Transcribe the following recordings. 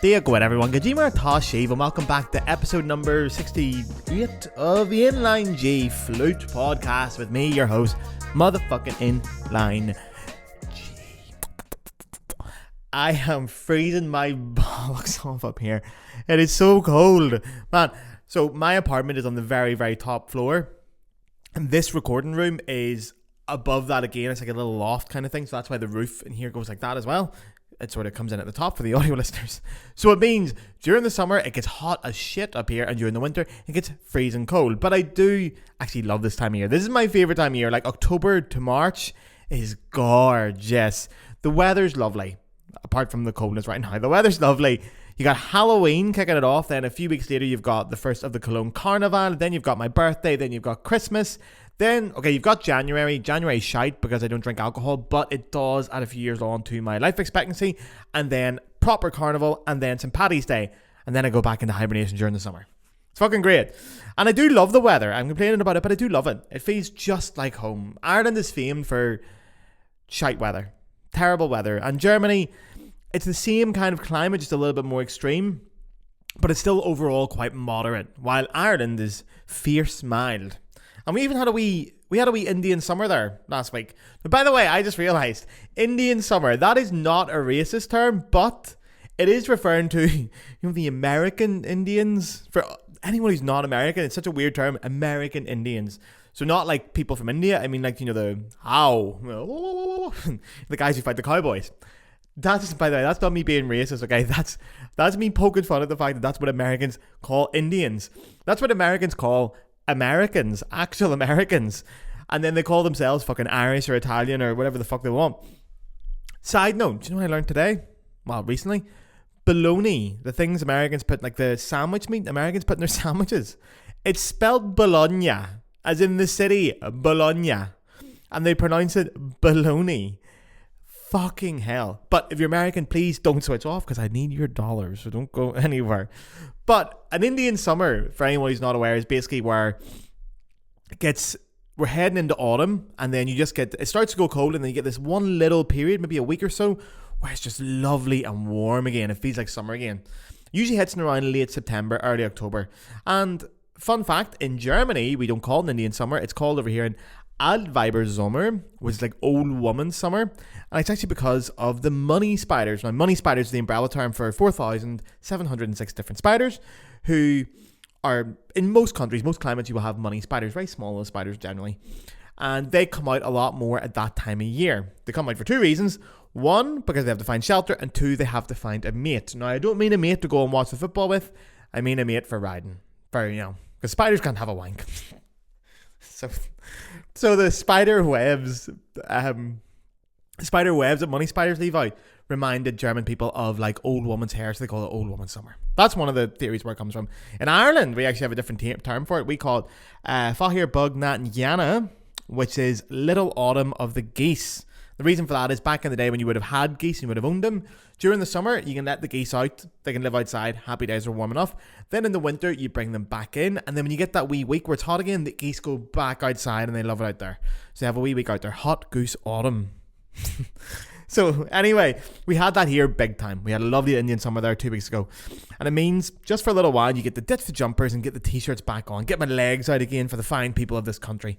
Dear good everyone, Gajima Tashiv, and welcome back to episode number 68 of the Inline G Flute podcast with me, your host, motherfucking Inline G. I am freezing my bollocks off up here. It is so cold, man. So my apartment is on the very, very top floor, and this recording room is above that again. It's like a little loft kind of thing, so that's why the roof in here goes like that as well. It sort of comes in at the top for the audio listeners. So it means during the summer it gets hot as shit up here, and during the winter it gets freezing cold. But I do actually love this time of year. This is my favourite time of year. Like October to March is gorgeous. The weather's lovely. Apart from the coldness right now, the weather's lovely. You got Halloween kicking it off. Then a few weeks later you've got the first of the Cologne Carnival. Then you've got my birthday. Then you've got Christmas. Then, okay, you've got January. January's shite because I don't drink alcohol, but it does add a few years on to my life expectancy. And then proper carnival, and then St. Paddy's Day. And then I go back into hibernation during the summer. It's fucking great. And I do love the weather. I'm complaining about it, but I do love it. It feels just like home. Ireland is famed for shite weather. Terrible weather. And Germany, it's the same kind of climate, just a little bit more extreme. But it's still overall quite moderate. While Ireland is fierce mild. And we even had a wee Indian summer there last week. But by the way, I just realised, Indian summer, that is not a racist term, but it is referring to, the American Indians. For anyone who's not American, it's such a weird term, American Indians. So not like people from India, I mean like, the guys who fight the cowboys. That's, by the way, that's not me being racist, okay? That's me poking fun at the fact that that's what Americans call Indians. That's what Americans call Americans, actual Americans, and then they call themselves fucking Irish or Italian or whatever the fuck they want. Side note, do you know what I learned today? Well, recently, bologna, the things Americans put, like the sandwich meat Americans put in their sandwiches, it's spelled Bologna, as in the city Bologna, and they pronounce it bologna. Fucking hell. But if you're American, please don't switch off because I need your dollars, so don't go anywhere. But an Indian summer, for anyone who's not aware, is basically where we're heading into autumn, and then it starts to go cold, and then you get this one little period, maybe a week or so, where it's just lovely and warm again. It feels like summer again. Usually hits in around late September, early October. And fun fact, in Germany, we don't call it an Indian summer. It's called over here an Altweibersommer, which is like old woman summer, and it's actually because of the money spiders. Now, money spiders is the umbrella term for 4,706 different spiders, who are in most countries, most climates, you will have money spiders, very small little spiders generally, and they come out a lot more at that time of year. They come out for two reasons. One, because they have to find shelter, and two, they have to find a mate. Now, I don't mean a mate to go and watch the football with. I mean a mate for riding, because spiders can't have a wank. So the spider webs that money spiders leave out reminded German people of like old woman's hair, so they call it old woman summer. That's one of the theories where it comes from. In Ireland, we actually have a different term for it. We call it Fáthir Bug Nat Yana, which is little autumn of the geese. The reason for that is back in the day when you would have had geese and you would have owned them, during the summer you can let the geese out, they can live outside, happy days are warm enough. Then in the winter you bring them back in, and then when you get that wee week where it's hot again, the geese go back outside and they love it out there. So they have a wee week out there. Hot Goose Autumn. So anyway, we had that here big time. We had a lovely Indian summer there 2 weeks ago, and it means just for a little while you get to ditch the jumpers and get the t-shirts back on, get my legs out again for the fine people of this country.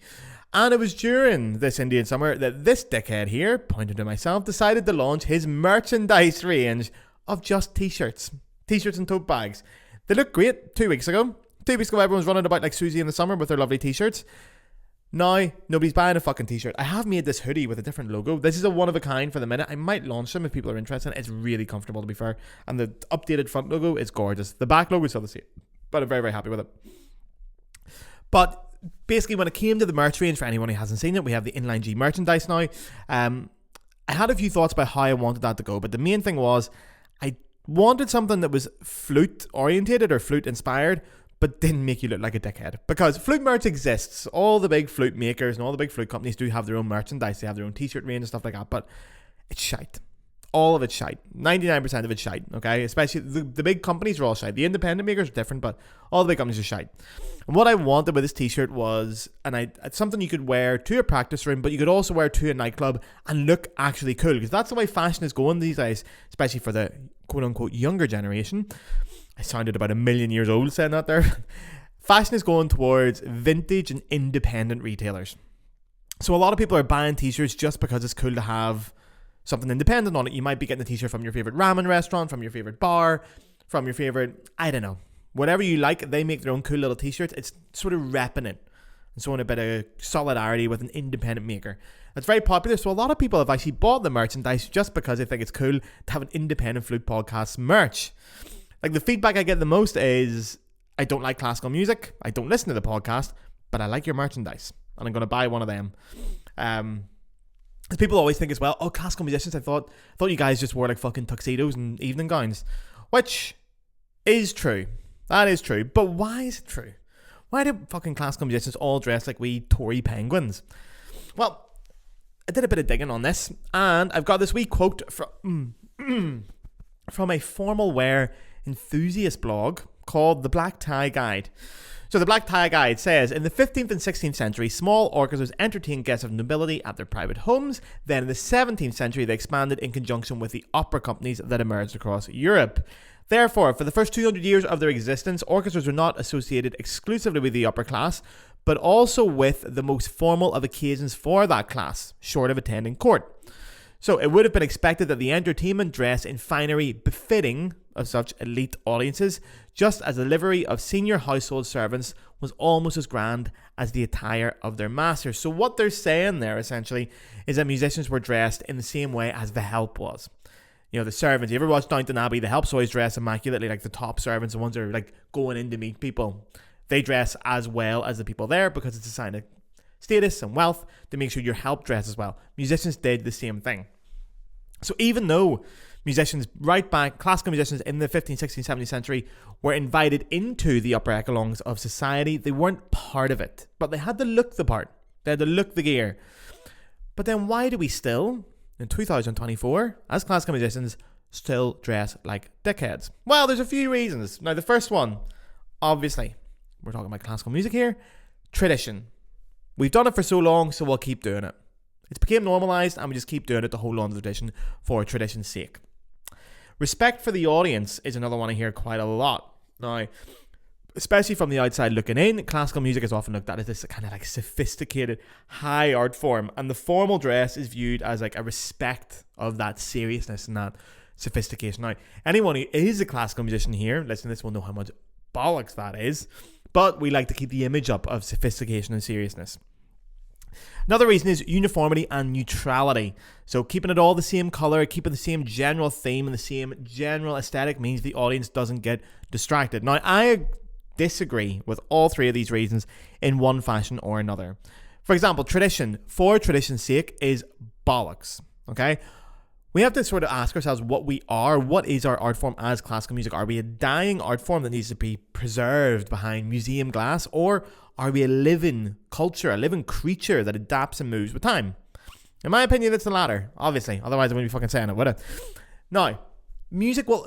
And it was during this Indian summer that this dickhead here, pointing to myself, decided to launch his merchandise range of just t-shirts and tote bags. They look great 2 weeks ago. 2 weeks ago everyone was running about like Susie in the summer with their lovely t-shirts. Now, nobody's buying a fucking t-shirt. I have made this hoodie with a different logo. This is a one of a kind for the minute. I might launch them if people are interested. It's really comfortable, to be fair. And the updated front logo is gorgeous. The back logo is still the same, but I'm very, very happy with it. But basically, when it came to the merch range, for anyone who hasn't seen it, we have the Inline G merchandise now. I had a few thoughts about how I wanted that to go, but the main thing was I wanted something that was flute orientated or flute inspired, but didn't make you look like a dickhead. Because flute merch exists. All the big flute makers and all the big flute companies do have their own merchandise. They have their own t-shirt range and stuff like that, but it's shite. all of it's shite. 99% of it's shite, okay? Especially the big companies are all shite. The independent makers are different, but all the big companies are shite. And what I wanted with this t-shirt was, it's something you could wear to a practice room, but you could also wear to a nightclub and look actually cool, because that's the way fashion is going these days, especially for the quote-unquote younger generation. I sounded about 1 million years old saying that there. Fashion is going towards vintage and independent retailers. So a lot of people are buying t-shirts just because it's cool to have something independent on it. You might be getting a t-shirt from your favorite ramen restaurant, from your favorite bar, from your favorite, I don't know, whatever you like. They make their own cool little t-shirts. It's sort of repping it and showing a bit of solidarity with an independent maker. It's very popular. So a lot of people have actually bought the merchandise just because they think it's cool to have an independent Flute podcast merch. Like, the feedback I get the most is, I don't like classical music, I don't listen to the podcast, but I like your merchandise, and I'm going to buy one of them. People always think as well, oh, classical musicians, I thought you guys just wore like fucking tuxedos and evening gowns, which is true. That is true. But why is it true? Why do fucking classical musicians all dress like wee Tory penguins? Well, I did a bit of digging on this, and I've got this wee quote from a formal wear enthusiast blog called The Black Tie Guide. So the Black Tie Guide says, in the 15th and 16th century, small orchestras entertained guests of nobility at their private homes. Then in the 17th century, they expanded in conjunction with the opera companies that emerged across Europe. Therefore, for the first 200 years of their existence, orchestras were not associated exclusively with the upper class, but also with the most formal of occasions for that class, short of attending court. So it would have been expected that the entertainment dress in finery befitting of such elite audiences, just as the livery of senior household servants was almost as grand as the attire of their masters. So what they're saying there essentially is that musicians were dressed in the same way as the help was. You know, the servants. You ever watch Downton Abbey? The help's always dressed immaculately, like the top servants, the ones that are like going in to meet people. They dress as well as the people there because it's a sign of status and wealth to make sure your help dresses well. Musicians did the same thing. So even though musicians right back, classical musicians in the 15th, 16th, 17th century were invited into the upper echelons of society, they weren't part of it. But they had to look the part. They had to look the gear. But then why do we still, in 2024, as classical musicians, still dress like dickheads? Well, there's a few reasons. Now, the first one, obviously, we're talking about classical music here, tradition. We've done it for so long, so we'll keep doing it. It's became normalised and we just keep doing it to hold on to the tradition for tradition's sake. Respect for the audience is another one I hear quite a lot. Now, especially from the outside looking in, classical music is often looked at as this kind of like sophisticated, high art form, and the formal dress is viewed as like a respect of that seriousness and that sophistication. Now, anyone who is a classical musician here, listen to this, will know how much bollocks that is, but we like to keep the image up of sophistication and seriousness. Another reason is uniformity and neutrality. So keeping it all the same colour, keeping the same general theme and the same general aesthetic means the audience doesn't get distracted. Now, I disagree with all three of these reasons in one fashion or another. For example, tradition, for tradition's sake, is bollocks. Okay? We have to sort of ask ourselves what we are. What is our art form as classical music? Are we a dying art form that needs to be preserved behind museum glass? Or are we a living culture, a living creature that adapts and moves with time? In my opinion, it's the latter, obviously. Otherwise, I wouldn't be fucking saying it, would I? Now,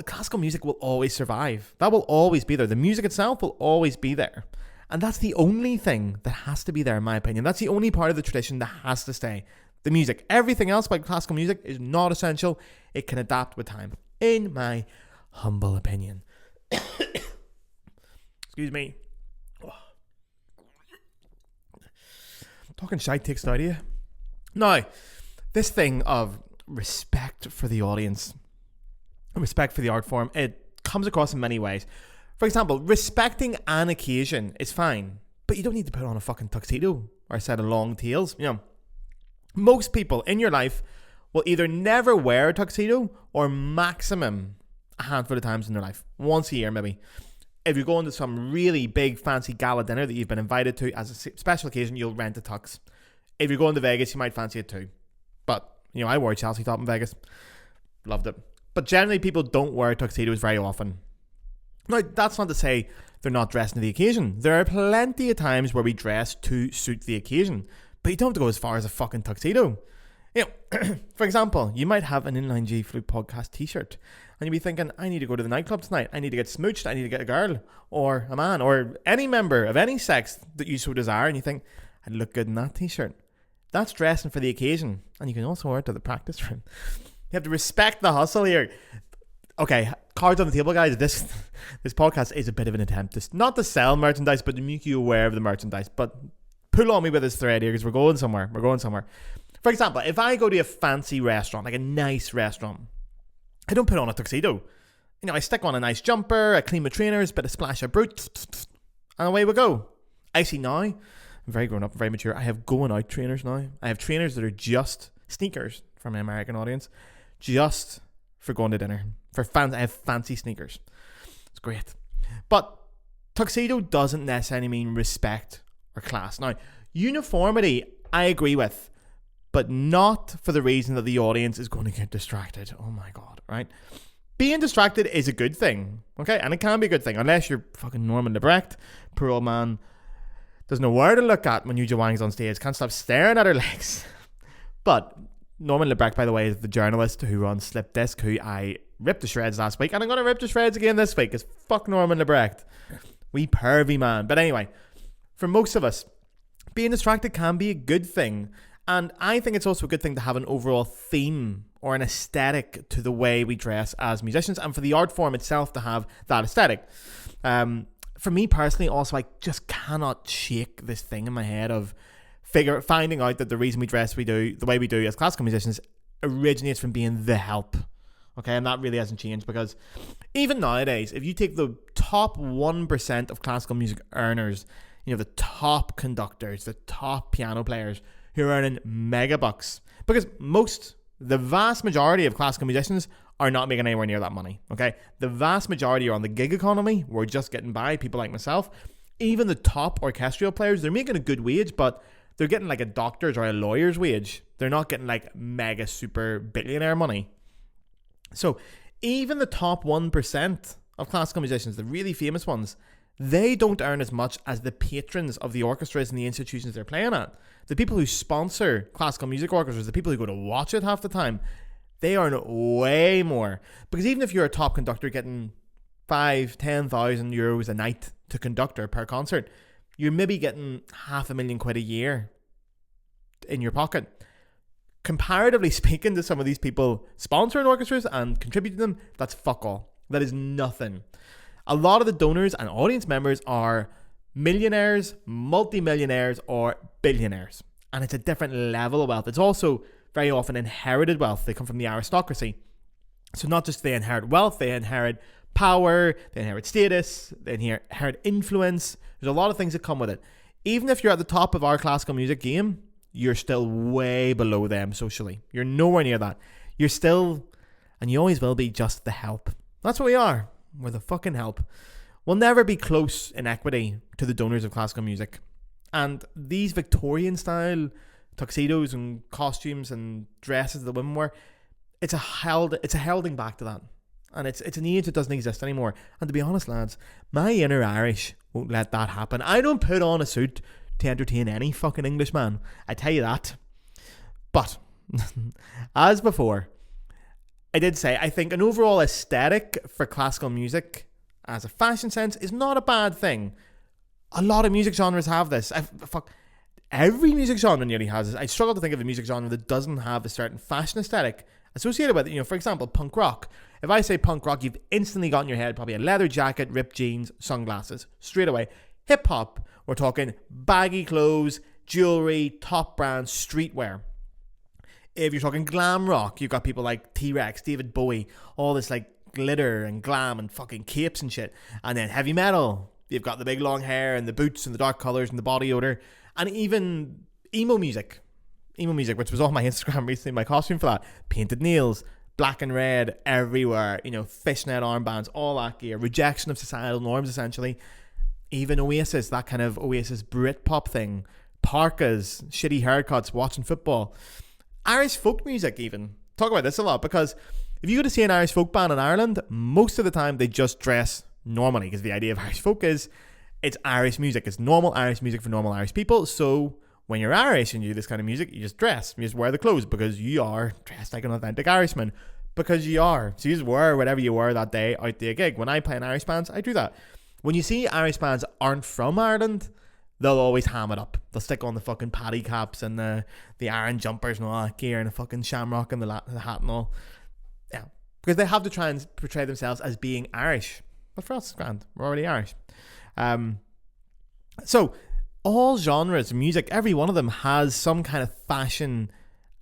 classical music will always survive. That will always be there. The music itself will always be there. And that's the only thing that has to be there, in my opinion. That's the only part of the tradition that has to stay. The music. Everything else about classical music is not essential. It can adapt with time, in my humble opinion. Excuse me. Talking shite takes it out of you. Now, this thing of respect for the audience, respect for the art form, it comes across in many ways. For example, respecting an occasion is fine, but you don't need to put on a fucking tuxedo or a set of long tails. You know, most people in your life will either never wear a tuxedo or maximum a handful of times in their life. Once a year, maybe. If you're going to some really big fancy gala dinner that you've been invited to as a special occasion, you'll rent a tux. If you're going to Vegas, you might fancy it too. But, you know, I wore a Chelsea top in Vegas. Loved it. But generally, people don't wear tuxedos very often. Now, that's not to say they're not dressing to the occasion. There are plenty of times where we dress to suit the occasion. But you don't have to go as far as a fucking tuxedo. You know, for example, you might have an Inline G Flute podcast t-shirt and you'll be thinking, I need to go to the nightclub tonight. I need to get smooched. I need to get a girl or a man or any member of any sex that you so desire. And you think, I'd look good in that t-shirt. That's dressing for the occasion. And you can also wear it to the practice room. You have to respect the hustle here. Okay, cards on the table, guys. This podcast is a bit of an attempt not to sell merchandise, but to make you aware of the merchandise. But pull on me with this thread here because we're going somewhere. For example, if I go to a fancy restaurant, like a nice restaurant, I don't put on a tuxedo. You know, I stick on a nice jumper, I clean my trainers, bit of splash of Brute, and away we go. Actually, now, I'm very grown up, very mature. I have going out trainers now. I have trainers that are just sneakers for my American audience, just for going to dinner. For fans, I have fancy sneakers. It's great. But tuxedo doesn't necessarily mean respect or class. Now, uniformity, I agree with, but not for the reason that the audience is going to get distracted. Oh my God, right? Being distracted is a good thing, okay? And it can be a good thing, unless you're fucking Norman Lebrecht. Poor old man doesn't know where to look at when Yuja Wang's on stage. Can't stop staring at her legs. But Norman Lebrecht, by the way, is the journalist who runs Slip Disc, who I ripped to shreds last week, and I'm going to rip to shreds again this week, because fuck Norman Lebrecht. Wee pervy man. But anyway, for most of us, being distracted can be a good thing. And I think it's also a good thing to have an overall theme or an aesthetic to the way we dress as musicians, and for the art form itself to have that aesthetic. For me personally, also, I just cannot shake this thing in my head of finding out that the reason we dress the way we do as classical musicians originates from being the help. Okay, and that really hasn't changed, because even nowadays, if you take the top 1% of classical music earners, you know, the top conductors, the top piano players who are earning mega bucks, because the vast majority of classical musicians are not making anywhere near that money, okay? The vast majority are on the gig economy. We're just getting by, people like myself. Even the top orchestral players, they're making a good wage, but they're getting like a doctor's or a lawyer's wage. They're not getting like mega super billionaire money. So even the top 1% of classical musicians, the really famous ones, they don't earn as much as the patrons of the orchestras and the institutions they're playing at. The people who sponsor classical music orchestras, the people who go to watch it half the time, they earn way more. Because even if you're a top conductor getting 5,000-10,000 euros a night to conductor per concert, you're maybe getting £500,000 a year in your pocket. Comparatively speaking to some of these people sponsoring orchestras and contributing to them, that's fuck all. That is nothing. A lot of the donors and audience members are millionaires, multi-millionaires, or billionaires. And it's a different level of wealth. It's also very often inherited wealth. They come from the aristocracy. So not just they inherit wealth, they inherit power, they inherit status, they inherit influence. There's a lot of things that come with it. Even if you're at the top of our classical music game, you're still way below them socially. You're nowhere near that. You're still, and you always will be, just the help. That's what we are. We're the fucking help. We'll never be close in equity to the donors of classical music. And these Victorian style tuxedos and costumes and dresses that women wear, it's a holding back to that. And it's an age that doesn't exist anymore. And to be honest, lads, my inner Irish won't let that happen. I don't put on a suit to entertain any fucking Englishman. I tell you that. But, as before, I did say, I think an overall aesthetic for classical music as a fashion sense is not a bad thing. A lot of music genres have this. Every music genre nearly has this. I struggle to think of a music genre that doesn't have a certain fashion aesthetic associated with it. You know, for example, punk rock. If I say punk rock, you've instantly got in your head probably a leather jacket, ripped jeans, sunglasses. Straight away. Hip hop, we're talking baggy clothes, jewelry, top brands, streetwear. If you're talking glam rock, you've got people like T-Rex, David Bowie, all this like glitter and glam and fucking capes and shit. And then heavy metal, you've got the big long hair and the boots and the dark colours and the body odour. And even emo music, which was on my Instagram recently, my costume for that. Painted nails, black and red everywhere, you know, fishnet armbands, all that gear. Rejection of societal norms, essentially. Even Oasis, that kind of Oasis Britpop thing. Parkas, shitty haircuts, watching football. Irish folk music even. Talk about this a lot, because if you go to see an Irish folk band in Ireland, most of the time they just dress normally, because the idea of Irish folk is it's Irish music. It's normal Irish music for normal Irish people, so When you're Irish and you do this kind of music, you just dress. You just wear the clothes because you are dressed like an authentic Irishman. Because you are. So you just wear whatever you wear that day out to a gig. When I play in Irish bands, I do that. When you see Irish bands aren't from Ireland, they'll always ham it up. They'll stick on the fucking paddy caps and the iron jumpers and all that gear and the fucking shamrock and the hat and all. Yeah. Because they have to try and portray themselves as being Irish. But for us, it's grand. We're already Irish. So all genres of music, every one of them has some kind of fashion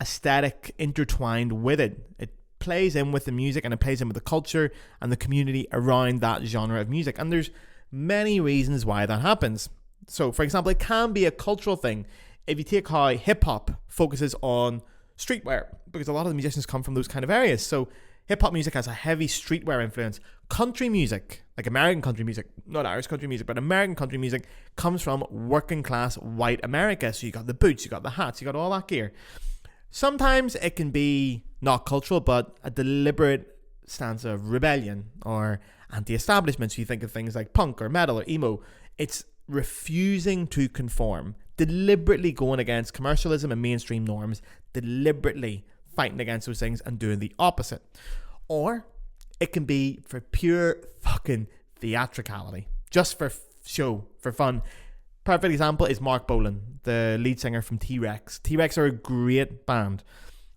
aesthetic intertwined with it. It plays in with the music and it plays in with the culture and the community around that genre of music. And there's many reasons why that happens. So, for example, it can be a cultural thing. If you take how hip-hop focuses on streetwear, because a lot of the musicians come from those kind of areas. So hip-hop music has a heavy streetwear influence. Country music, like American country music, not Irish country music, but American country music comes from working class white America. So you got the boots, you got the hats, you got all that gear. Sometimes it can be not cultural, but a deliberate stance of rebellion or anti-establishment. So you think of things like punk or metal or emo. It's refusing to conform, deliberately going against commercialism and mainstream norms, deliberately fighting against those things and doing the opposite. Or it can be for pure fucking theatricality, just for show, for fun. Perfect example is Mark Bolan, the lead singer from T-Rex. T-Rex are a great band,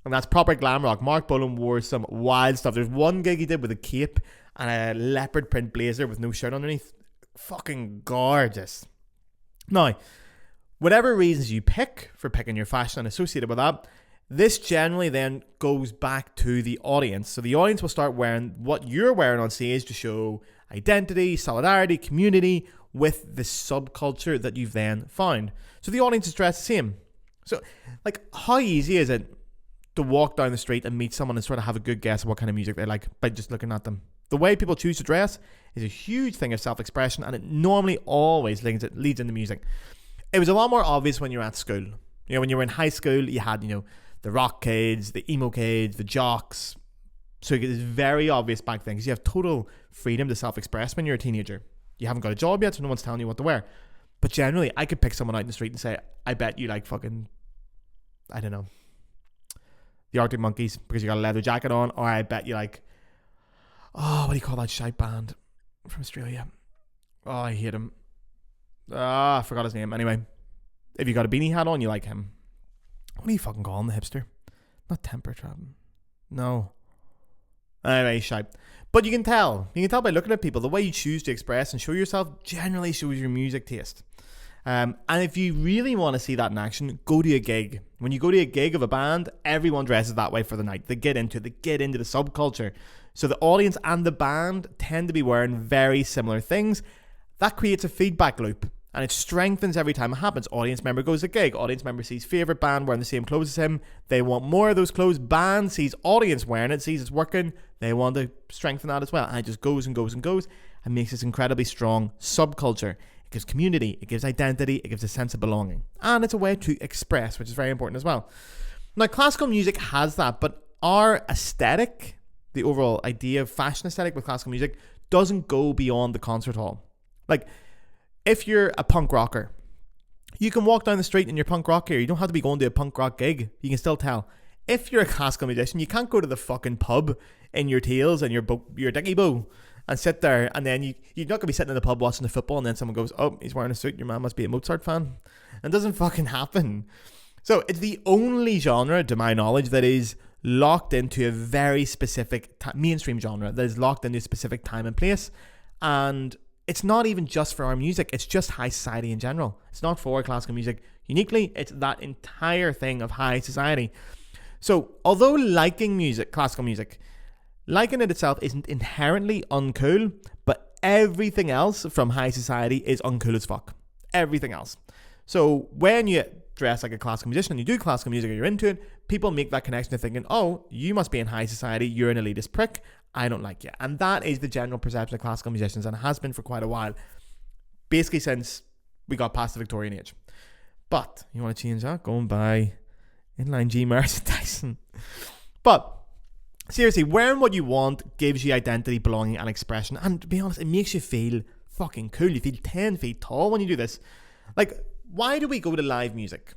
and that's proper glam rock. Mark Bolan wore some wild stuff. There's one gig he did with a cape and a leopard print blazer with no shirt underneath. Fucking gorgeous. Now, whatever reasons you pick for picking your fashion and associated with that, this generally then goes back to the audience. So the audience will start wearing what you're wearing on stage to show identity, solidarity, community with the subculture that you've then found. So the audience is dressed the same. So, like, how easy is it to walk down the street and meet someone and sort of have a good guess of what kind of music they like by just looking at them? The way people choose to dress is a huge thing of self-expression, and it normally always leads into music. It was a lot more obvious when you were at school. You know, when you were in high school, you had, the rock kids, the emo kids, the jocks. So it was very obvious back then because you have total freedom to self-express when you're a teenager. You haven't got a job yet, so no one's telling you what to wear. But generally, I could pick someone out in the street and say, I bet you like fucking, I don't know, the Arctic Monkeys because you got a leather jacket on, or I bet you like, what do you call that shite band from Australia? Oh, I hate him. I forgot his name. Anyway, if you got a beanie hat on, you like him. What do you fucking call him, the hipster? Not Temper Trap. No. Anyway, shite. But you can tell. You can tell by looking at people. The way you choose to express and show yourself generally shows your music taste. And if you really want to see that in action, go to a gig. When you go to a gig of a band, everyone dresses that way for the night. They get into it. They get into the subculture. So the audience and the band tend to be wearing very similar things. That creates a feedback loop, and it strengthens every time it happens. Audience member goes to a gig. Audience member sees favourite band wearing the same clothes as him. They want more of those clothes. Band sees audience wearing it, sees it's working. They want to strengthen that as well. And it just goes and goes and goes and makes this incredibly strong subculture. It gives community. It gives identity. It gives a sense of belonging. And it's a way to express, which is very important as well. Now, classical music has that, but our aesthetic, the overall idea of fashion aesthetic with classical music, doesn't go beyond the concert hall. Like, if you're a punk rocker, you can walk down the street in your punk rock gear. You don't have to be going to a punk rock gig. You can still tell. If you're a classical musician, you can't go to the fucking pub in your tails and your dicky bow and sit there, and then you're not going to be sitting in the pub watching the football and then someone goes, oh, he's wearing a suit, your man must be a Mozart fan. It doesn't fucking happen. So it's the only genre, to my knowledge, that is locked into a very specific mainstream genre, that is locked into a specific time and place. And it's not even just for our music, it's just high society in general. It's not for classical music uniquely, it's that entire thing of high society. So although liking music, classical music, liking it itself isn't inherently uncool, but everything else from high society is uncool as fuck. Everything else. So when you dress like a classical musician and you do classical music or you're into it, people make that connection to thinking, oh, you must be in high society, you're an elitist prick, I don't like you. And that is the general perception of classical musicians, and it has been for quite a while, basically since we got past the Victorian age. But you want to change that? Go and buy Inline G merchandise. But seriously, wearing what you want gives you identity, belonging, and expression. And to be honest, it makes you feel fucking cool. You feel 10 feet tall when you do this. Like, why do we go to live music?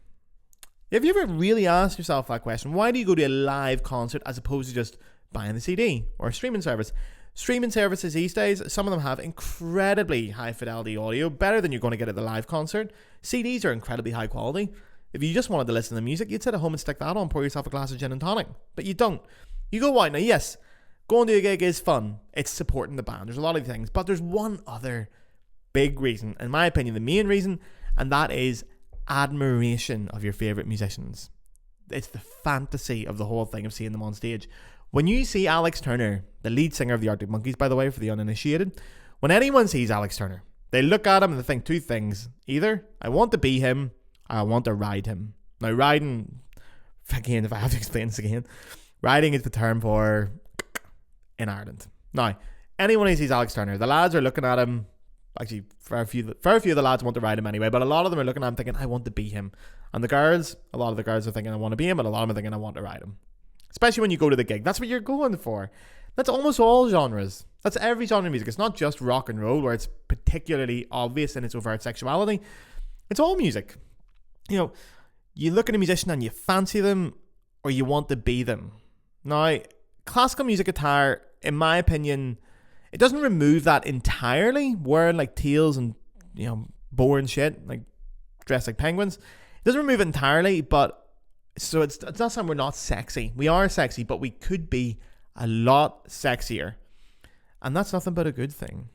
Have you ever really asked yourself that question? Why do you go to a live concert as opposed to just buying the CD or a streaming service? Streaming services these days, some of them have incredibly high fidelity audio, better than you're going to get at the live concert. CDs are incredibly high quality. If you just wanted to listen to music, you'd sit at home and stick that on, pour yourself a glass of gin and tonic. But you don't. You go out. Now, yes, going to a gig is fun. It's supporting the band. There's a lot of things. But there's one other big reason, in my opinion, the main reason, and that is admiration of your favourite musicians. It's the fantasy of the whole thing of seeing them on stage. When you see Alex Turner, the lead singer of the Arctic Monkeys, by the way, for the uninitiated, when anyone sees Alex Turner, they look at him and they think two things. Either, I want to be him, or I want to ride him. Now, riding, again, if I have to explain this again, riding is the term for in Ireland. Now, anyone who sees Alex Turner, the lads are looking at him. Actually, very few of the lads want to ride him anyway, but a lot of them are looking at him thinking, I want to be him. And the girls, a lot of the girls are thinking, I want to be him, and a lot of them are thinking, I want to ride him. Especially when you go to the gig. That's what you're going for. That's almost all genres. That's every genre of music. It's not just rock and roll, where it's particularly obvious in its overt sexuality. It's all music. You know, you look at a musician and you fancy them, or you want to be them. Now, classical music guitar, in my opinion, it doesn't remove that entirely. Wearing like tails and, you know, boring shit, like dressed like penguins. It doesn't remove it entirely, but so it's not saying we're not sexy. We are sexy, but we could be a lot sexier. And that's nothing but a good thing.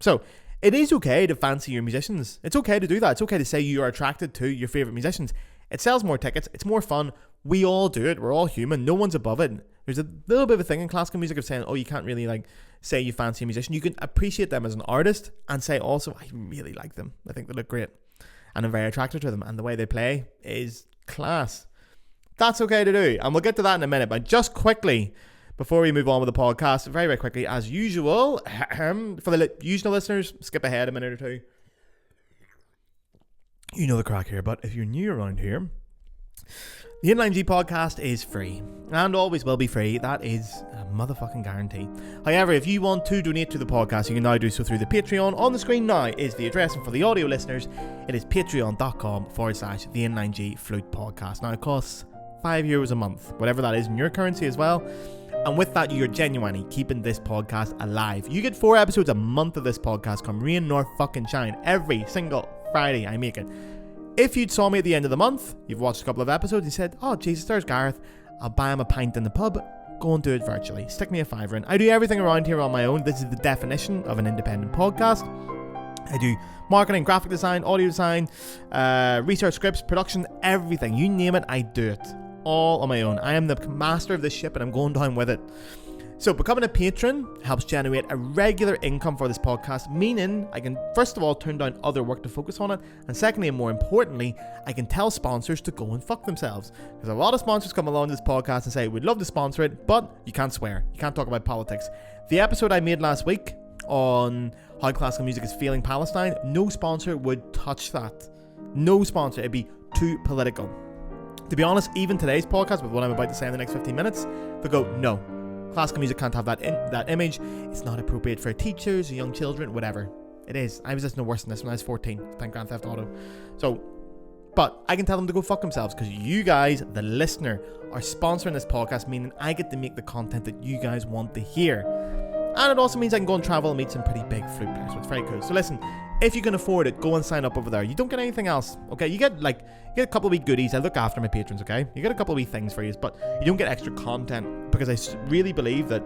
So it is okay to fancy your musicians. It's okay to do that. It's okay to say you are attracted to your favourite musicians. It sells more tickets. It's more fun. We all do it. We're all human. No one's above it. There's a little bit of a thing in classical music of saying, oh, you can't really like say you fancy a musician. You can appreciate them as an artist and say also, I really like them. I think they look great. And I'm very attracted to them. And the way they play is class. That's okay to do. And we'll get to that in a minute. But just quickly, before we move on with the podcast, very, very quickly, as usual, for the usual listeners, skip ahead a minute or two. You know the crack here, but if you're new around here, the Inline G podcast is free and always will be free. That is a motherfucking guarantee. However, if you want to donate to the podcast, you can now do so through the Patreon. On the screen now is the address, and for the audio listeners, it is patreon.com/the Inline G Flute podcast. Now, it costs €5 a month, whatever that is in your currency as well. And with that, you're genuinely keeping this podcast alive. You get 4 episodes a month of this podcast, come rain nor fucking shine, every single Friday I make it. If you'd saw me at the end of the month, you've watched a couple of episodes, you said, oh Jesus, there's Gareth, I'll buy him a pint in the pub, go and do it virtually, stick me a $5 in. I do everything around here on my own. This is the definition of an independent podcast. I do marketing, graphic design, audio design, research, scripts, production, everything, you name it, I do it all on my own. I am the master of this ship and I'm going down with it. So becoming a patron helps generate a regular income for this podcast, meaning I can first of all turn down other work to focus on it, and secondly and more importantly, I can tell sponsors to go and fuck themselves. Because a lot of sponsors come along to this podcast and say, we'd love to sponsor it, but you can't swear, you can't talk about politics. The episode I made last week on how classical music is failing Palestine, no sponsor would touch that. No sponsor, it'd be too political. To be honest, even today's podcast, with what I'm about to say in the next 15 minutes, they'll go, no. Classical music can't have that image. It's not appropriate for teachers or young children, whatever. It is. I was listening to worse than this when I was 14, playing Grand Theft Auto. So, but I can tell them to go fuck themselves because you guys, the listener, are sponsoring this podcast, meaning I get to make the content that you guys want to hear. And it also means I can go and travel and meet some pretty big flute players, so it's very cool. So listen, if you can afford it, go and sign up over there. You don't get anything else, okay? You get a couple of wee goodies. I look after my patrons, okay? You get a couple of wee things for you, but you don't get extra content because I really believe that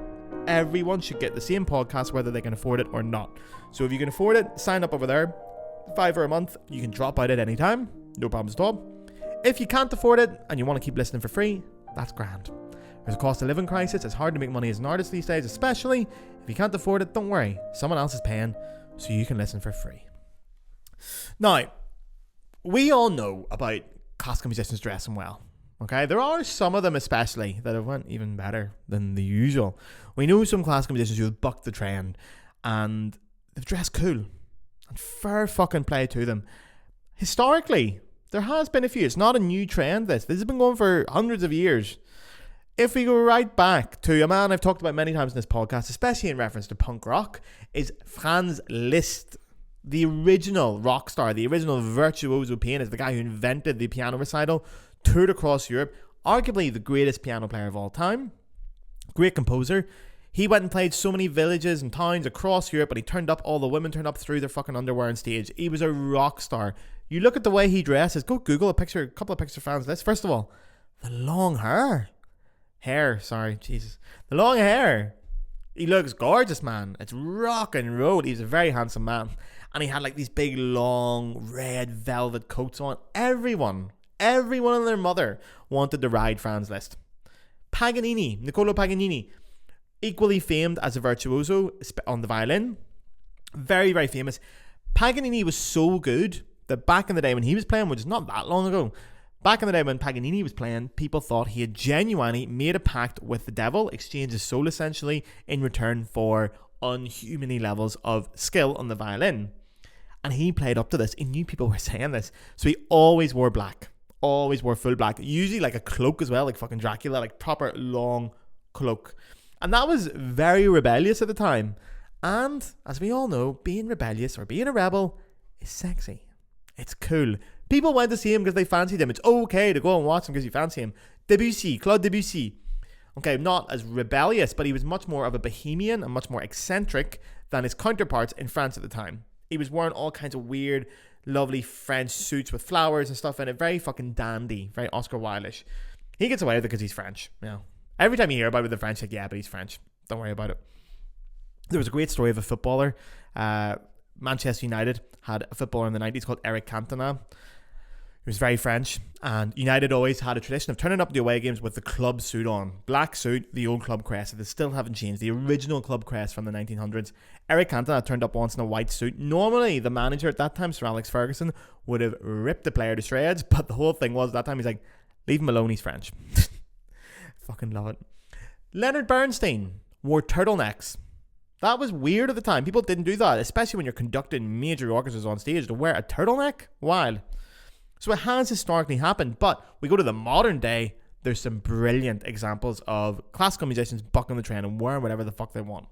everyone should get the same podcast whether they can afford it or not. So if you can afford it, sign up over there. $5 a month. You can drop out at any time. No problems at all. If you can't afford it and you want to keep listening for free, that's grand. There's a cost of living crisis. It's hard to make money as an artist these days, especially if you can't afford it. Don't worry. Someone else is paying, so you can listen for free. Now, we all know about classical musicians dressing well. Okay, there are some of them especially that have went even better than the usual. We know some classical musicians who have bucked the trend and they've dressed cool. And fair fucking play to them. Historically, there has been a few. It's not a new trend, this has been going for hundreds of years. If we go right back to a man I've talked about many times in this podcast, especially in reference to punk rock, is Franz Liszt. the original rock star, the original virtuoso pianist, the guy who invented the piano recital, toured across Europe, arguably the greatest piano player of all time, great composer. He went and played so many villages and towns across Europe, and he turned up, all the women turned up through their fucking underwear on stage. He was a rock star. You look at the way he dresses, go Google a couple of pictures of fans list. First of all, the long hair. The long hair. He looks gorgeous, man. It's rock and roll. He's a very handsome man. And he had like these big, long, red velvet coats on. Everyone and their mother wanted to ride Franz Liszt. Niccolo Paganini, equally famed as a virtuoso on the violin. Very, very famous. Paganini was so good that back in the day when he was playing, which is not that long ago, back in the day when Paganini was playing, people thought he had genuinely made a pact with the devil, exchanged his soul essentially in return for unhumanly levels of skill on the violin. And he played up to this. He knew people were saying this. So he always wore black. Always wore full black. Usually like a cloak as well, like fucking Dracula, like proper long cloak. And that was very rebellious at the time. And as we all know, being rebellious or being a rebel is sexy. It's cool. People went to see him because they fancied him. It's okay to go and watch him because you fancy him. Claude Debussy. Okay, not as rebellious, but he was much more of a bohemian and much more eccentric than his counterparts in France at the time. He was wearing all kinds of weird, lovely French suits with flowers and stuff in it. Very fucking dandy. Very Oscar Wilde-ish. He gets away with it because he's French. You know. Every time you hear about it with the French, like, yeah, but he's French. Don't worry about it. There was a great story of a footballer. Manchester United had a footballer in the 90s called Eric Cantona. He was very French, and United always had a tradition of turning up the away games with the club suit on. Black suit, the old club crest. They still haven't changed. The original club crest from the 1900s. Eric Cantona turned up once in a white suit. Normally, the manager at that time, Sir Alex Ferguson, would have ripped the player to shreds, but the whole thing was, that time he's like, leave him alone, he's French. Fucking love it. Leonard Bernstein wore turtlenecks. That was weird at the time. People didn't do that, especially when you're conducting major orchestras on stage. To wear a turtleneck? Wild. So it has historically happened, but we go to the modern day, there's some brilliant examples of classical musicians bucking the trend and wearing whatever the fuck they want.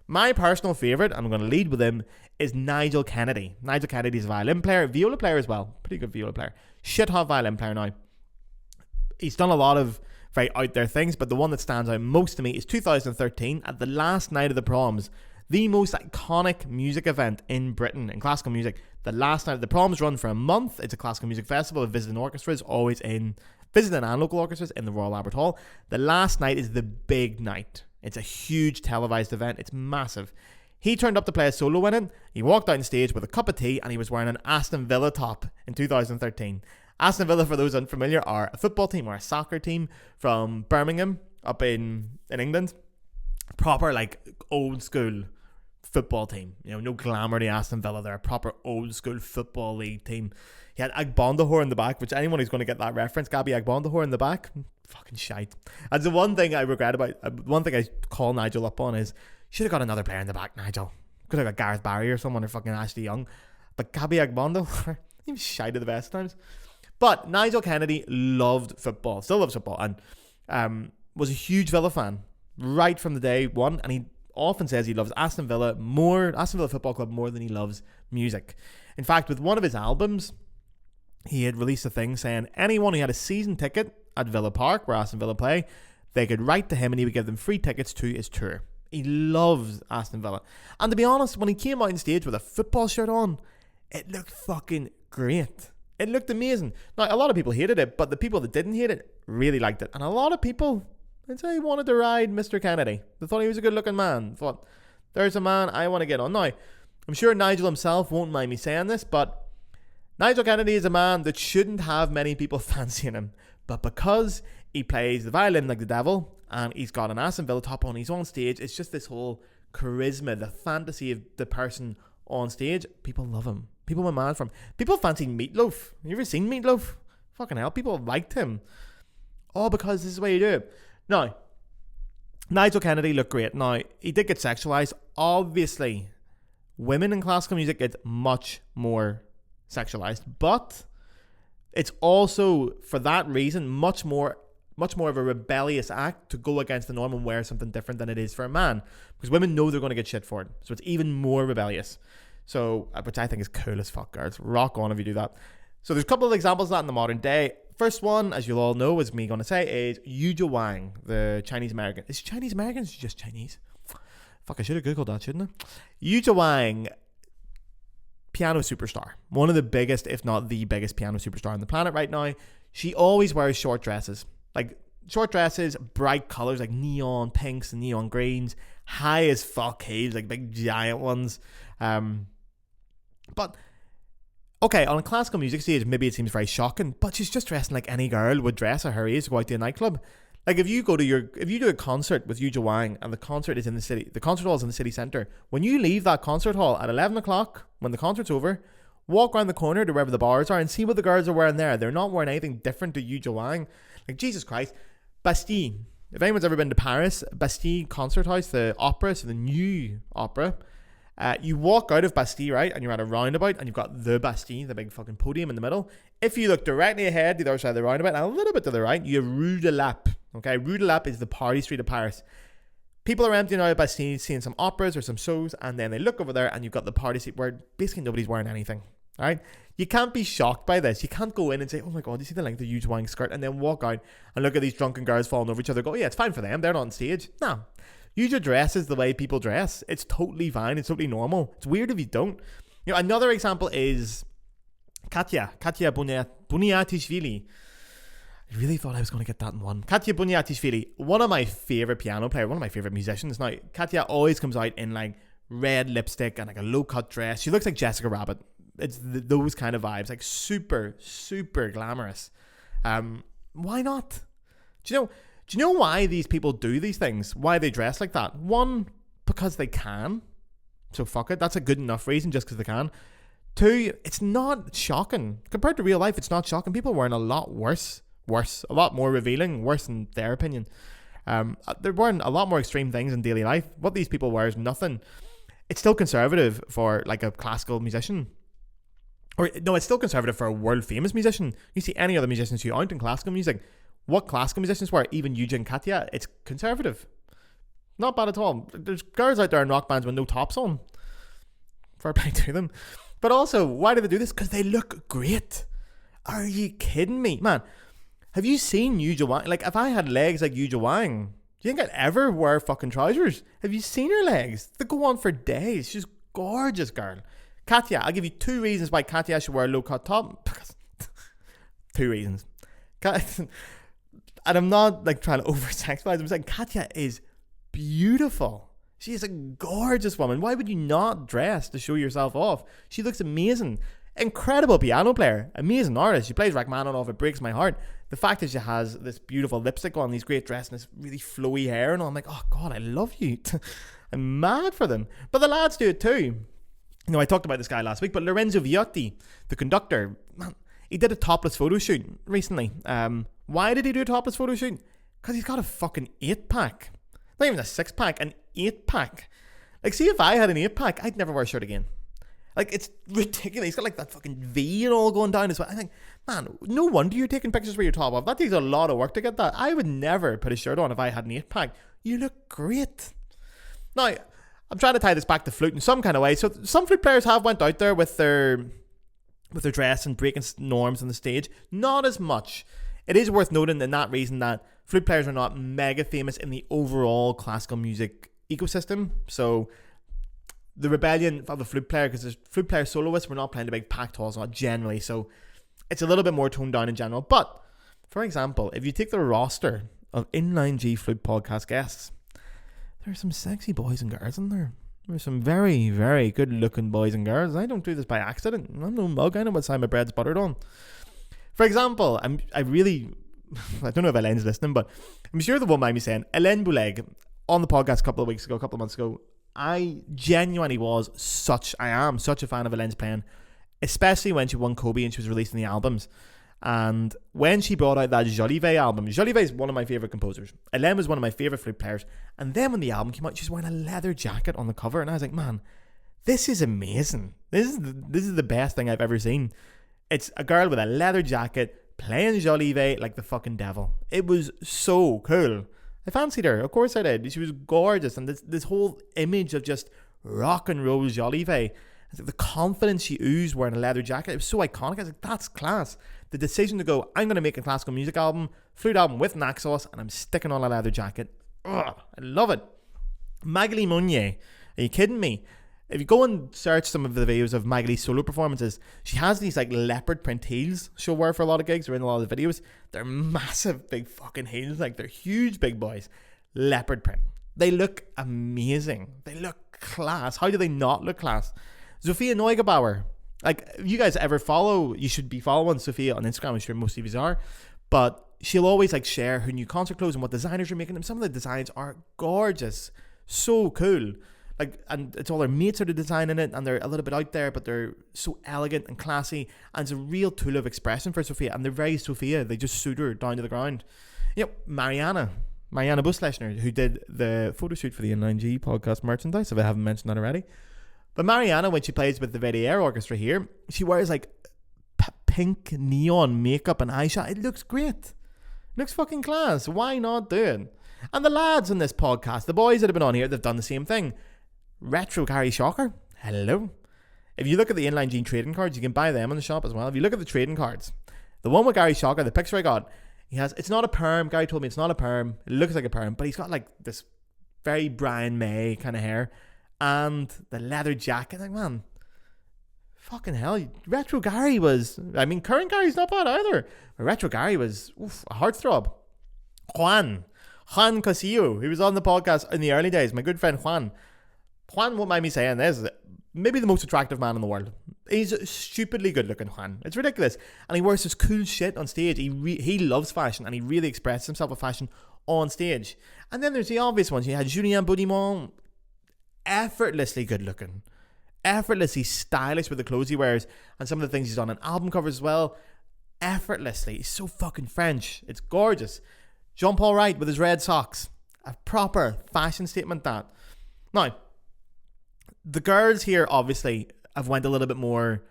My personal favourite, and I'm going to lead with him, is Nigel Kennedy. Nigel Kennedy's a violin player, viola player as well. Pretty good viola player. Shit hot violin player now. He's done a lot of very out there things, but the one that stands out most to me is 2013 at the last night of the proms, the most iconic music event in Britain in classical music. The last night of the proms run for a month. It's a classical music festival of visiting orchestras, always in visiting and local orchestras in the Royal Albert Hall. The last night is the big night. It's a huge televised event. It's massive. He turned up to play a solo in it. He walked out on stage with a cup of tea, and he was wearing an Aston Villa top in 2013. Aston Villa, for those unfamiliar, are a football team or a soccer team from Birmingham up in England. Proper like old school football team. You know, no glamour to Aston Villa. They're a proper old school football league team. He had Agbondahor in the back, which anyone who's going to get that reference, Gabby Agbondahor in the back, fucking shite. And the one thing I regret about, one thing I call Nigel up on is, should have got another player in the back, Nigel. Could have got Gareth Barry or someone, or fucking Ashley Young. But Gabby Agbondahor, he was shite at the best times. But Nigel Kennedy loved football, still loves football, and was a huge Villa fan right from the day one. And he often says he loves Aston Villa Football Club more than he loves music. In fact, with one of his albums, he had released a thing saying anyone who had a season ticket at Villa Park, where Aston Villa play, they could write to him and he would give them free tickets to his tour. He loves Aston Villa. And to be honest, when he came out on stage with a football shirt on, it looked fucking great. It looked amazing. Now, a lot of people hated it, but the people that didn't hate it really liked it. And a lot of people, I'd say, wanted to ride Mr. Kennedy. They thought he was a good-looking man. Thought, there's a man I want to get on. Now, I'm sure Nigel himself won't mind me saying this, but Nigel Kennedy is a man that shouldn't have many people fancying him. But because he plays the violin like the devil, and he's got an Aston Villa top on, he's on stage, it's just this whole charisma, the fantasy of the person on stage. People love him. People went mad for him. People fancied Meatloaf. You ever seen Meatloaf? Fucking hell, people liked him. All because this is the way you do it. Now, Nigel Kennedy looked great. Now, he did get sexualized. Obviously, women in classical music get much more sexualized, but it's also, for that reason, much more of a rebellious act to go against the norm and wear something different than it is for a man, because women know they're going to get shit for it, so it's even more rebellious. So, which I think is cool as fuck, girls. Rock on if you do that. So there's a couple of examples of that in the modern day. First one, as you'll all know, is me going to say, is Yuja Wang, the Chinese American. Is she Chinese American? Is she just Chinese? Fuck, I should have Googled that, shouldn't I? Yuja Wang, piano superstar. One of the biggest, if not the biggest piano superstar on the planet right now. She always wears short dresses. Like, short dresses, bright colours, like neon pinks and neon greens. High as fuck heels, like big giant ones. But... okay, on a classical music stage, maybe it seems very shocking, but she's just dressing like any girl would dress at her age to go out to a nightclub. Like if you do a concert with Yuja Wang and the concert is in the city, the concert hall is in the city centre. When you leave that concert hall at 11 o'clock, when the concert's over, walk around the corner to wherever the bars are and see what the girls are wearing there. They're not wearing anything different to Yuja Wang. Like, Jesus Christ. Bastille. If anyone's ever been to Paris, Bastille Concert House, the opera, so the new opera. You walk out of Bastille, right, and you're at a roundabout, and you've got the Bastille, the big fucking podium in the middle. If you look directly ahead, the other side of the roundabout, and a little bit to the right, you have Rue de Lappe. Okay, Rue de Lappe is the party street of Paris. People are emptying out of Bastille, seeing some operas or some shows, and then they look over there, and you've got the party street where basically nobody's wearing anything. All right, you can't be shocked by this. You can't go in and say, "Oh my god, you see the length of Yuja Wang's skirt," and then walk out and look at these drunken girls falling over each other. Go, yeah, it's fine for them. They're not on stage. No. Yuja dresses the way people dress. It's totally fine. It's totally normal. It's weird if you don't. You know, another example is Khatia Buniatishvili. I really thought I was going to get that in one. Khatia Buniatishvili, one of my favourite piano players, one of my favourite musicians. Now, Khatia always comes out in like red lipstick and like a low-cut dress. She looks like Jessica Rabbit. It's those kind of vibes, like super, super glamorous. Why not? Do you know why these people do these things? Why they dress like that? One, because they can. So fuck it. That's a good enough reason just because they can. Two, it's not shocking. Compared to real life, it's not shocking. People are wearing a lot worse. A lot more revealing, worse in their opinion. They're wearing a lot more extreme things in daily life. What these people wear is nothing. It's still conservative for like a classical musician. Or no, it's still conservative for a world famous musician. You see any other musicians who aren't in classical music, what classical musicians wear, even Yuja and Khatia, it's conservative. Not bad at all. There's girls out there in rock bands with no tops on. Fair play to them. But also, why do they do this? Because they look great. Are you kidding me? Man, have you seen Yuja Wang? Like, if I had legs like Yuja Wang, do you think I'd ever wear fucking trousers? Have you seen her legs? They go on for days. She's gorgeous, girl. Khatia, I'll give you 2 reasons why Khatia should wear a low-cut top. 2 reasons. And I'm not like trying to over-sexualize. I'm saying Khatia is beautiful. She is a gorgeous woman. Why would you not dress to show yourself off? She looks amazing. Incredible piano player. Amazing artist. She plays Rachmaninoff. It breaks my heart. The fact that she has this beautiful lipstick on, these great dress, and this really flowy hair and all. I'm like, oh God, I love you. I'm mad for them. But the lads do it too. You know, I talked about this guy last week, but Lorenzo Viotti, the conductor, man, he did a topless photo shoot recently. Why did he do a topless photo shoot? Because he's got a fucking 8-pack. Not even a 6-pack, an 8-pack. Like, see, if I had an 8-pack, I'd never wear a shirt again. Like, it's ridiculous. He's got like that fucking V and all going down as well. I think, man, no wonder you're taking pictures with your top off. That takes a lot of work to get that. I would never put a shirt on if I had an 8-pack. You look great. Now, I'm trying to tie this back to flute in some kind of way. So some flute players have went out there with their dress and breaking norms on the stage. Not as much. It is worth noting in that reason that flute players are not mega famous in the overall classical music ecosystem. So the rebellion of a flute player, because there's flute player soloists, we're not playing the big packed halls, not generally. So it's a little bit more toned down in general. But for example, if you take the roster of Inline G flute podcast guests, there's some sexy boys and girls in there. There's some very, very good looking boys and girls. I don't do this by accident. I'm no mug. I know what side my bread's buttered on. For example, I don't know if Elaine's listening, but I'm sure the one might be saying, Elaine Bouleg, on the podcast a couple of months ago, I genuinely I am such a fan of Elaine's playing, especially when she won Kobe and she was releasing the albums. And when she brought out that Jolivet album, Jolivet is one of my favourite composers. Elaine was one of my favourite flute players. And then when the album came out, she was wearing a leather jacket on the cover. And I was like, man, this is amazing. This is the best thing I've ever seen. It's a girl with a leather jacket playing Jolivet like the fucking devil. It was so cool. I fancied her. Of course I did. She was gorgeous. And this whole image of just rock and roll Jolivet. The confidence she oozed wearing a leather jacket, it was so iconic. I was like, that's class. The decision to go, I'm going to make a classical music album, flute album with Naxos, and I'm sticking on a leather jacket. Ugh, I love it. Magali Mounier, are you kidding me? If you go and search some of the videos of Magali's solo performances, she has these like leopard print heels she'll wear for a lot of gigs or in a lot of the videos. They're massive big fucking heels, like they're huge big boys. Leopard print. They look amazing. They look class. How do they not look class? Sophia Neugebauer. Like, if you guys ever follow, you should be following Sophia on Instagram. I'm sure most of you are. But she'll always like share her new concert clothes and what designers are making them. Some of the designs are gorgeous. So cool. Like, and it's all her mates are designing it, and they're a little bit out there, but they're so elegant and classy, and it's a real tool of expression for Sophia, and they're very Sophia. They just suit her down to the ground. Yep, Mariana Buslechner, who did the photo shoot for the Inline G podcast merchandise, if I haven't mentioned that already. But Mariana, when she plays with the Verdier Orchestra here, she wears like pink neon makeup and eyeshadow. It looks great. It looks fucking class. Why not do it? And the lads on this podcast, the boys that have been on here, they've done the same thing. Retro Gary Shocker, hello. If you look at the Inline G trading cards, you can buy them in the shop as well. If you look at the trading cards, the one with Gary Shocker, the picture I got, he has, it's not a perm. Gary told me it's not a perm. It looks like a perm, but he's got like this very Brian May kind of hair and the leather jacket. Like, man, fucking hell. Retro Gary was, I mean, current Gary's not bad either. But Retro Gary was a heartthrob. Juan Casillo, he was on the podcast in the early days. My good friend Juan won't mind me saying this, maybe the most attractive man in the world. He's stupidly good looking, Juan. It's ridiculous. And he wears this cool shit on stage. He loves fashion, and he really expresses himself with fashion on stage. And then there's the obvious ones. You had Julien Baudimont, effortlessly good looking, effortlessly stylish with the clothes he wears, and some of the things he's done on album covers as well. Effortlessly. He's so fucking French. It's gorgeous. Jean-Paul Wright with his red socks. A proper fashion statement, that. Now, the girls here obviously have went a little bit more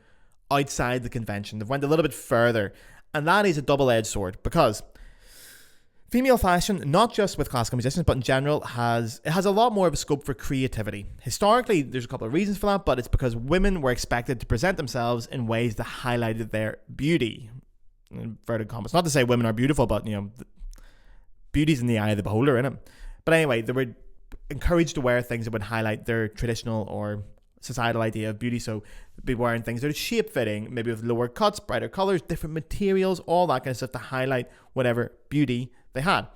outside the convention. They've went a little bit further, and that is a double-edged sword, because female fashion, not just with classical musicians, but in general, has a lot more of a scope for creativity. Historically, there's a couple of reasons for that, but it's because women were expected to present themselves in ways that highlighted their beauty. In inverted commas. Not to say women are beautiful, but, you know, beauty's in the eye of the beholder, innit? But anyway, they were encouraged to wear things that would highlight their traditional or societal idea of beauty. So be wearing things that are shape-fitting, maybe with lower cuts, brighter colours, different materials, all that kind of stuff to highlight whatever beauty they had.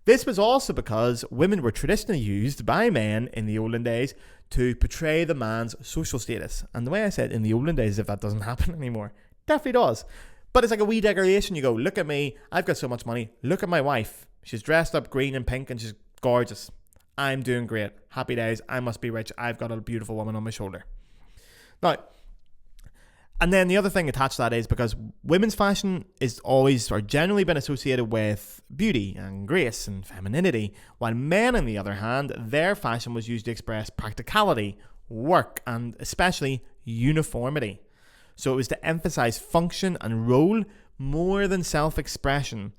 This was also because women were traditionally used by men in the olden days to portray the man's social status. And the way I said in the olden days, if that doesn't happen anymore, definitely does. But it's like a wee degradation. You go, look at me, I've got so much money. Look at my wife. She's dressed up green and pink and she's gorgeous. I'm doing great. Happy days. I must be rich. I've got a beautiful woman on my shoulder. Now, and then the other thing attached to that is because women's fashion is always or generally been associated with beauty and grace and femininity, while men, on the other hand, their fashion was used to express practicality, work, and especially uniformity. So it was to emphasize function and role more than self-expression.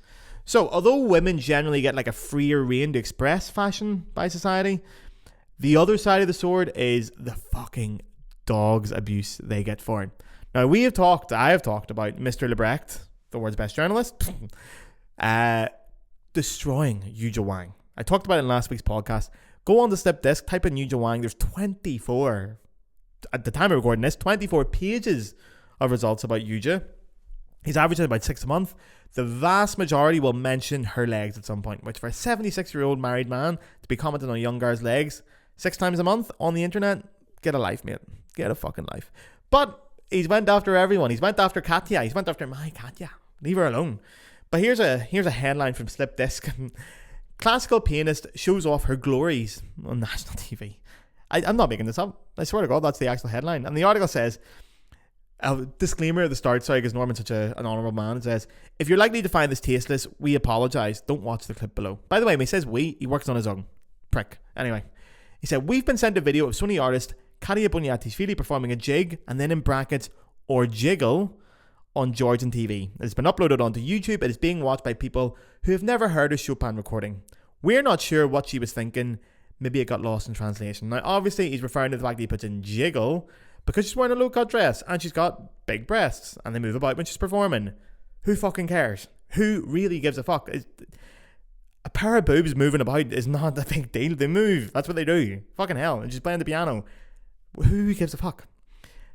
So, although women generally get like a freer reign to express fashion by society, the other side of the sword is the fucking dog's abuse they get for it. Now, I have talked about Mr. Lebrecht, the world's best journalist, destroying Yuja Wang. I talked about it in last week's podcast. Go on the Slip Disc, type in Yuja Wang. There's 24, at the time of recording this, 24 pages of results about Yuja. He's averaging about 6 a month. The vast majority will mention her legs at some point, which for a 76-year-old married man to be commenting on a young girl's legs 6 times a month on the internet, get a life, mate. Get a fucking life. But he's went after everyone. He's went after Khatia. He's went after my Khatia. Leave her alone. But here's a headline from Slip Disc. Classical pianist shows off her glories on national TV. I'm not making this up. I swear to God, that's the actual headline. And the article says, a disclaimer at the start, sorry, because Norman's such an honourable man. It says, if you're likely to find this tasteless, we apologise. Don't watch the clip below. By the way, when he says we, he works on his own. Prick. Anyway, he said, we've been sent a video of Sunni artist Khatia Bunyatishvili performing a jig, and then in brackets, or jiggle, on Georgian TV. It's been uploaded onto YouTube. It is being watched by people who have never heard a Chopin recording. We're not sure what she was thinking. Maybe it got lost in translation. Now, obviously, he's referring to the fact that he puts in jiggle, because she's wearing a low-cut dress and she's got big breasts and they move about when she's performing. Who fucking cares? Who really gives a fuck? A pair of boobs moving about is not a big deal. They move. That's what they do. Fucking hell. And she's playing the piano. Who gives a fuck?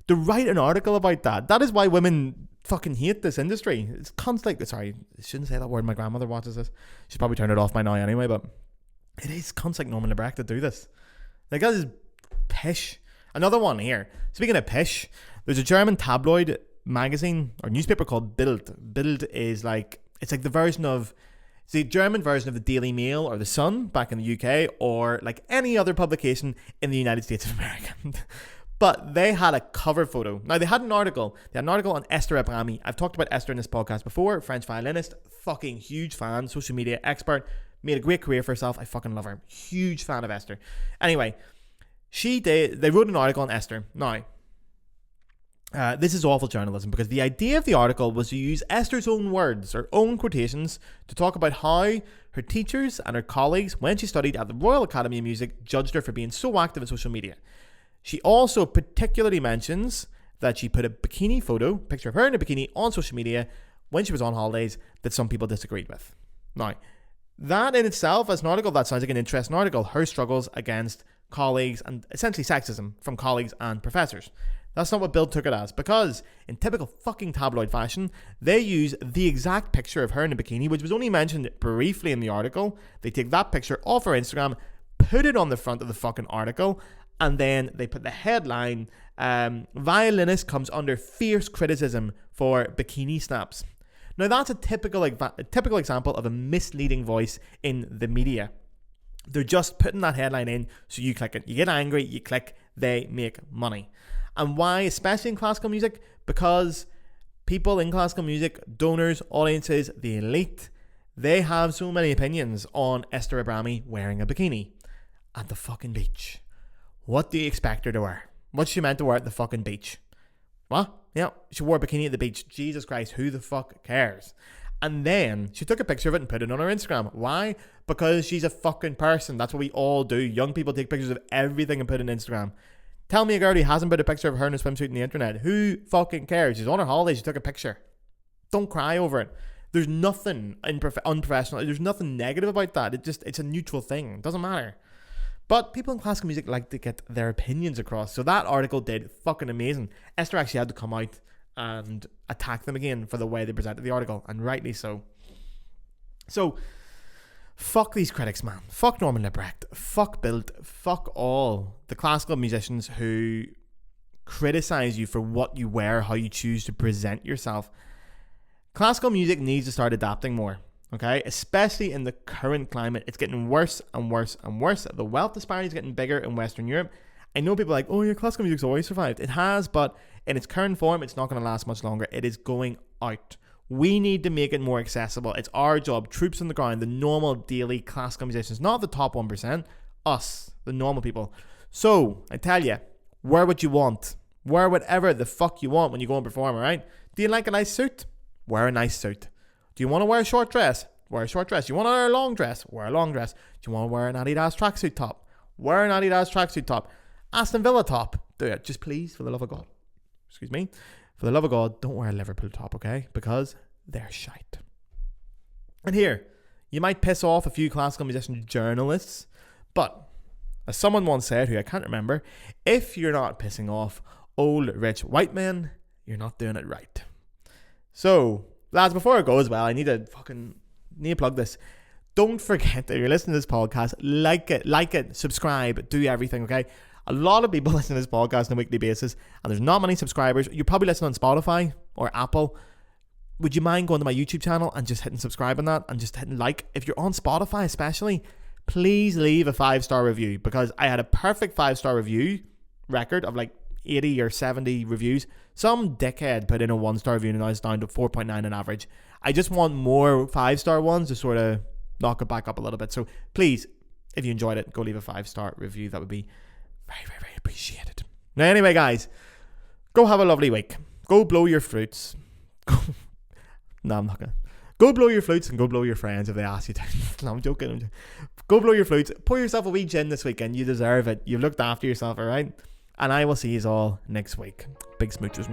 To write an article about that. That is why women fucking hate this industry. It's constantly... Sorry, I shouldn't say that word. My grandmother watches this. She's probably turned it off by now anyway, but it is cunts like Norman LeBrecht that do this. Like, that is pish. Another one here. Speaking of pish, there's a German tabloid magazine or newspaper called Bild. Bild is like... It's like the version of... It's the German version of the Daily Mail or the Sun back in the UK, or like any other publication in the United States of America. But they had a cover photo. Now, they had an article. They had an article on Esther Abrami. I've talked about Esther in this podcast before. French violinist. Fucking huge fan. Social media expert. Made a great career for herself. I fucking love her. Huge fan of Esther. Anyway, they wrote an article on Esther. Now, this is awful journalism, because the idea of the article was to use Esther's own words or own quotations to talk about how her teachers and her colleagues, when she studied at the Royal Academy of Music, judged her for being so active in social media. She also particularly mentions that she put a bikini picture of her in a bikini on social media when she was on holidays that some people disagreed with. Now, that in itself, as an article, that sounds like an interesting article. Her struggles against colleagues and essentially sexism from colleagues and professors. That's not what Bill took it as, because in typical fucking tabloid fashion, they use the exact picture of her in a bikini, which was only mentioned briefly in the article. They take that picture off her Instagram, put it on the front of the fucking article, and then they put the headline, violinist comes under fierce criticism for bikini snaps. Now, that's a typical example of a misleading voice in the media. They're just putting that headline in, so you click it. You get angry, you click, they make money. And why, especially in classical music? Because people in classical music, donors, audiences, the elite, they have so many opinions on Esther Abrami wearing a bikini at the fucking beach. What do you expect her to wear? What's she meant to wear at the fucking beach? What? Yeah, she wore a bikini at the beach. Jesus Christ, who the fuck cares? And then she took a picture of it and put it on her Instagram. Why? Because she's a fucking person. That's what we all do. Young people take pictures of everything and put it on Instagram. Tell me a girl who hasn't put a picture of her in a swimsuit on the internet. Who fucking cares? She's on her holiday. She took a picture. Don't cry over it. There's nothing unprofessional. There's nothing negative about that. It's a neutral thing. It doesn't matter. But people in classical music like to get their opinions across. So that article did fucking amazing. Esther actually had to come out and attack them again for the way they presented the article. And rightly so. So, fuck these critics, man. Fuck Norman LeBrecht. Fuck Bild. Fuck all the classical musicians who criticize you for what you wear, how you choose to present yourself. Classical music needs to start adapting more. Okay, especially in the current climate. It's getting worse and worse and worse. The wealth disparity is getting bigger in Western Europe. I know people are like, oh, your classical music's always survived. It has, but in its current form, it's not going to last much longer. It is going out. We need to make it more accessible. It's our job, troops on the ground, the normal daily classical musicians, not the top 1%, us, the normal people. So, I tell you, wear what you want. Wear whatever the fuck you want when you go and perform, alright? Do you like a nice suit? Wear a nice suit. Do you want to wear a short dress? Wear a short dress. Do you want to wear a long dress? Wear a long dress. Do you want to wear an Adidas tracksuit top? Wear an Adidas tracksuit top. Aston Villa top. Do it. Just please, for the love of God. Excuse me. For the love of God, don't wear a Liverpool top, okay? Because they're shite. And here, you might piss off a few classical musician journalists, but as someone once said, who I can't remember, if you're not pissing off old rich white men, you're not doing it right. So, lads, before I go as well, I need to plug this. Don't forget that you're listening to this podcast. Like it, subscribe, do everything, okay? A lot of people listen to this podcast on a weekly basis, and there's not many subscribers. You're probably listening on Spotify or Apple. Would you mind going to my YouTube channel and just hitting subscribe on that and just hitting like? If you're on Spotify especially, please leave a 5-star review, because I had a perfect 5-star review record of like 80 or 70 reviews. Some dickhead put in a 1-star review and now it's down to 4.9 on average. I just want more 5-star ones to sort of knock it back up a little bit. So please, if you enjoyed it, go leave a 5-star review. That would be very, very, very appreciated. Now anyway, guys, go have a lovely week. Go blow your flutes. No, I'm not going to. Go blow your flutes and go blow your friends if they ask you to. No, I'm joking. Go blow your flutes. Pour yourself a wee gin this weekend. You deserve it. You've looked after yourself, alright? And I will see you all next week. Big smooches.